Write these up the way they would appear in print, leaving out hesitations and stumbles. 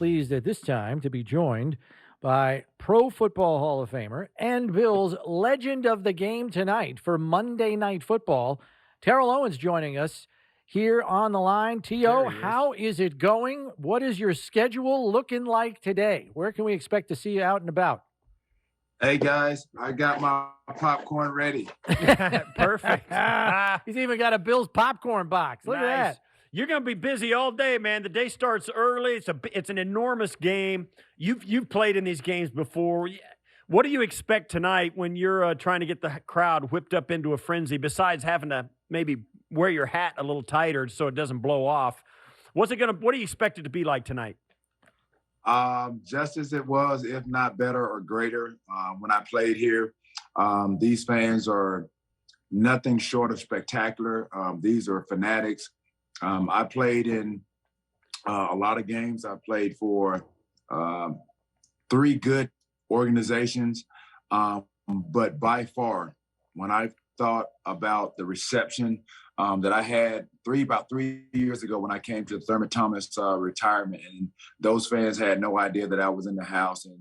pleased at this time to be joined by Pro Football Hall of Famer and Bills legend of the game tonight for Monday Night Football. Terrell Owens joining us here on the line. T.O., how is it going? What is your schedule looking like today? Where can we expect to see you out and about? Hey, guys, I got my popcorn ready. Perfect. He's even got a Bills popcorn box. Look at that. You're going to be busy all day, man. The day starts early. It's an enormous game. You've played in these games before. What do you expect tonight when you're trying to get the crowd whipped up into a frenzy, besides having to maybe wear your hat a little tighter so it doesn't blow off? What do you expect it to be like tonight? Just as it was, if not better or greater, when I played here. These fans are nothing short of spectacular. These are fanatics. I played in a lot of games. I played for 3 good organizations, but by far, when I thought about the reception that I had about 3 years ago when I came to Thurman Thomas retirement, and those fans had no idea that I was in the house, and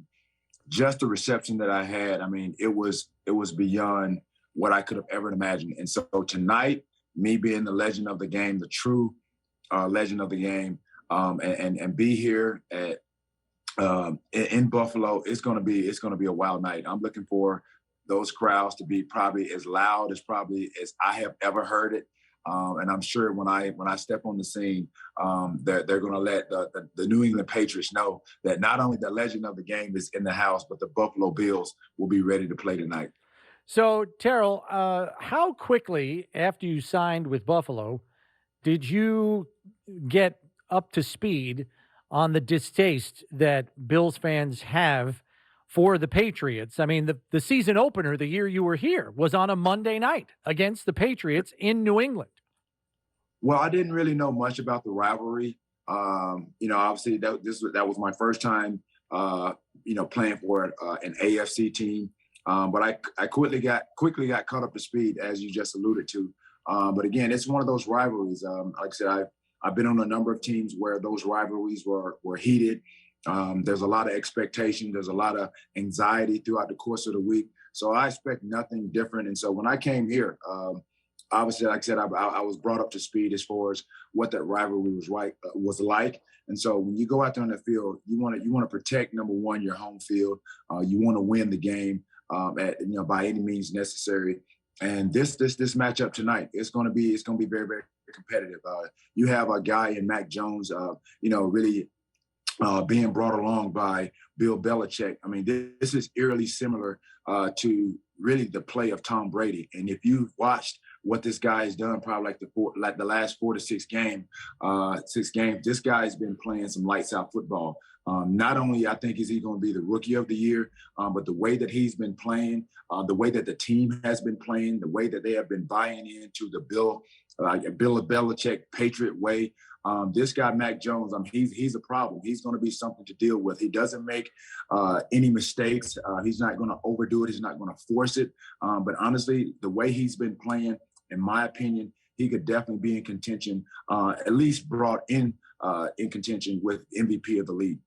just the reception that I had, I mean, it was beyond what I could have ever imagined. And so tonight, me being the legend of the game, the true legend of the game, and be here in Buffalo, it's gonna be a wild night. I'm looking for those crowds to be probably as loud as I have ever heard it. And I'm sure when I step on the scene, they're going to let the New England Patriots know that not only the legend of the game is in the house, but the Buffalo Bills will be ready to play tonight. So, Terrell, how quickly after you signed with Buffalo did you get up to speed on the distaste that Bills fans have for the Patriots? I mean, the season opener the year you were here was on a Monday night against the Patriots in New England. Well, I didn't really know much about the rivalry. Obviously that was my first time, playing for an AFC team. But I quickly got caught up to speed, as you just alluded to. But again, it's one of those rivalries. Like I said, I've been on a number of teams where those rivalries were heated. There's a lot of expectation. There's a lot of anxiety throughout the course of the week. So I expect nothing different. And so when I came here, obviously, like I said, I was brought up to speed as far as what that rivalry was like. And so when you go out there on the field, you want to protect, number one, your home field. You want to win the game by any means necessary. And this matchup tonight, it's going to be very, very competitive. You have a guy in Mac Jones, really being brought along by Bill Belichick. I mean, this is eerily similar to really the play of Tom Brady. And if you've watched what this guy has done, probably like the last 4 to 6 games, this guy's been playing some lights out football. Not only I think is he going to be the rookie of the year, but the way that he's been playing, the way that the team has been playing, the way that they have been buying into the Bill Belichick Patriot way. This guy, Mac Jones, he's a problem. He's going to be something to deal with. He doesn't make any mistakes. He's not going to overdo it. He's not going to force it. But honestly, the way he's been playing, in my opinion, he could definitely be in contention, at least brought in contention with MVP of the league.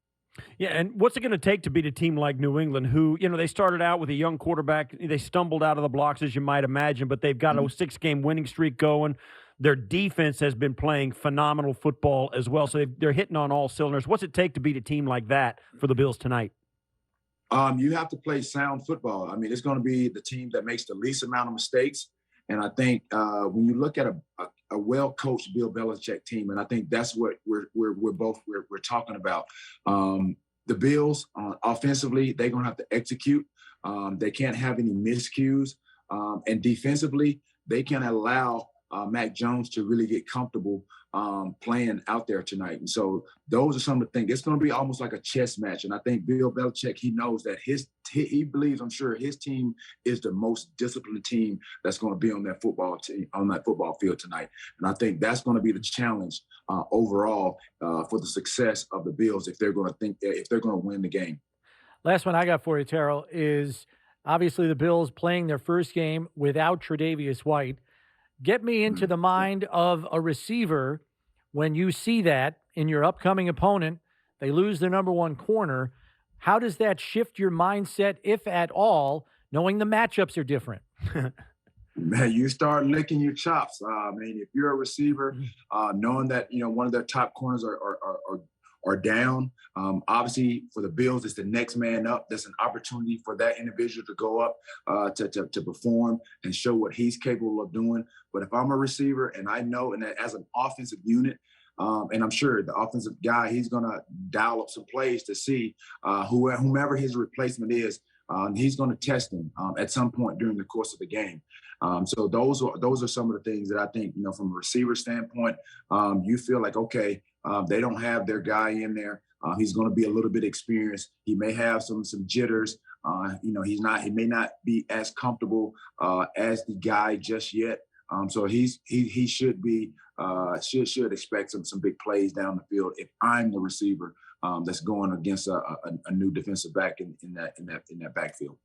Yeah, and what's it going to take to beat a team like New England who, they started out with a young quarterback. They stumbled out of the blocks, as you might imagine, but they've got a 6-game winning streak going. Their defense has been playing phenomenal football as well, so they're hitting on all cylinders. What's it take to beat a team like that for the Bills tonight? You have to play sound football. I mean, it's going to be the team that makes the least amount of mistakes. And I think when you look at a well-coached Bill Belichick team, and I think that's what we're talking about. The Bills offensively, they're going to have to execute. They can't have any miscues, and defensively, they can allow Mac Jones to really get comfortable playing out there tonight. And so those are some of the things. It's going to be almost like a chess match. And I think Bill Belichick, he knows that he believes, I'm sure, his team is the most disciplined team that's going to be on that football field tonight. And I think that's going to be the challenge overall for the success of the Bills if they're going to win the game. Last one I got for you, Terrell, is obviously the Bills playing their first game without Tre'Davious White. Get me into the mind of a receiver when you see that in your upcoming opponent, They lose their number one corner. How does that shift your mindset, if at all, knowing the matchups are different? Man, you start licking your chops. I mean, if you're a receiver, knowing that one of their top corners are down. Obviously, for the Bills, it's the next man up. There's an opportunity for that individual to go up to perform and show what he's capable of doing. But if I'm a receiver and I know, and as an offensive unit, and I'm sure the offensive guy, he's going to dial up some plays to see whomever his replacement is. He's going to test him at some point during the course of the game. So those are some of the things that I think, from a receiver standpoint, you feel like, okay, they don't have their guy in there. He's going to be a little bit experienced. He may have some jitters. He may not be as comfortable as the guy just yet. So he should should expect some big plays down the field if I'm the receiver that's going against a new defensive back in that backfield.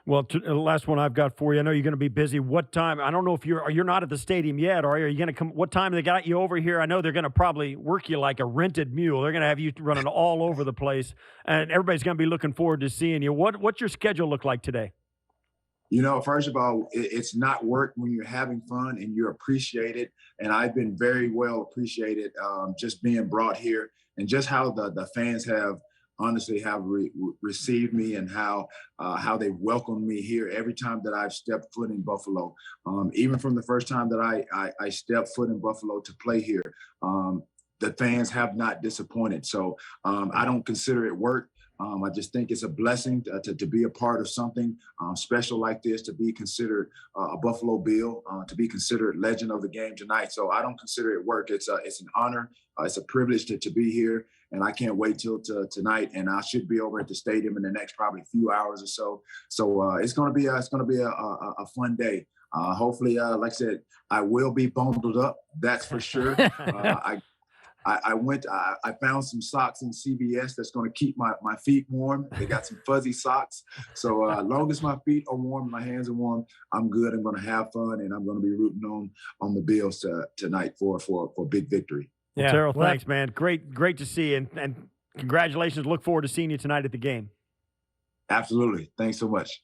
Well, the last one I've got for you. I know you're going to be busy. What time? I don't know if you're not at the stadium yet, or are you going to come? What time they got you over here? I know they're going to probably work you like a rented mule. They're going to have you running all over the place, and everybody's going to be looking forward to seeing you. What's your schedule look like today? First of all, it's not work when you're having fun and you're appreciated. And I've been very well appreciated just being brought here, and just how the fans have honestly received me, and how they welcomed me here every time that I've stepped foot in Buffalo. Even from the first time that I stepped foot in Buffalo to play here, the fans have not disappointed. So I don't consider it work. I just think it's a blessing to be a part of something special like this, to be considered a Buffalo Bill, to be considered legend of the game tonight. So I don't consider it work. It's an honor. It's a privilege to be here, and I can't wait till tonight. And I should be over at the stadium in the next probably few hours or so. So it's gonna be a fun day. Hopefully, like I said, I will be bundled up. That's for sure. I found some socks in CVS that's going to keep my feet warm. They got some fuzzy socks. So as long as my feet are warm, my hands are warm, I'm good. I'm going to have fun, and I'm going to be rooting on the Bills tonight for big victory. Yeah. Terrell, thanks, man. Great to see you, and congratulations. Look forward to seeing you tonight at the game. Absolutely. Thanks so much.